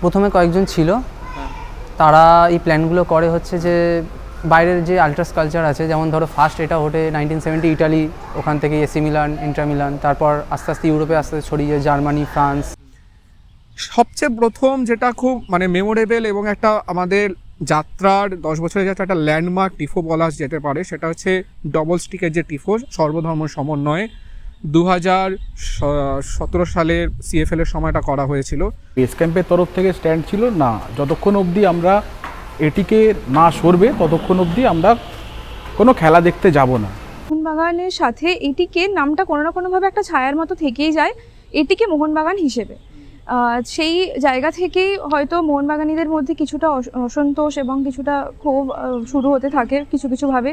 প্রথমে কয়েকজন ছিল, তারা এই প্ল্যানগুলো করে হচ্ছে যে বাইরের যে আল্ট্রাস কালচার আছে, যেমন ধরো ফার্স্ট এটা ওঠে 1970 ইটালি, ওখান থেকে এসি মিলান, ইন্টার মিলান, তারপর আস্তে আস্তে ইউরোপে আস্তে আস্তে ছড়িয়ে জার্মানি, ফ্রান্স। সবচেয়ে প্রথম যেটা খুব মানে মেমোরেবল এবং একটা আমাদের যাত্রার 10 বছরের যাত্রা একটা ল্যান্ডমার্ক টিফো বলা যেতে পারে, সেটা হচ্ছে ডবল স্টিকের যে টিফো সর্বধর্ম সমন্বয়ে 2017 সালের CFL এর সময়টা করা হয়েছিল। বেস ক্যাম্পের তরফ থেকে স্ট্যান্ড ছিল না, যতক্ষণ অবধি আমরা এটিকে না সরবে ততক্ষণ অবধি আমরা কোনো খেলা দেখতে যাব না। মোহনবাগানের সাথে এটিকে নামটা কোনো না কোনোভাবে একটা ছায়ার মতো থেকেই যায়, এটিকে মোহনবাগান হিসেবে। সেই জায়গা থেকেই হয়তো মোহনবাগানীদের মধ্যে কিছুটা অসন্তোষ এবং কিছুটা ক্ষোভ শুরু হতে থাকে কিছু ভাবে।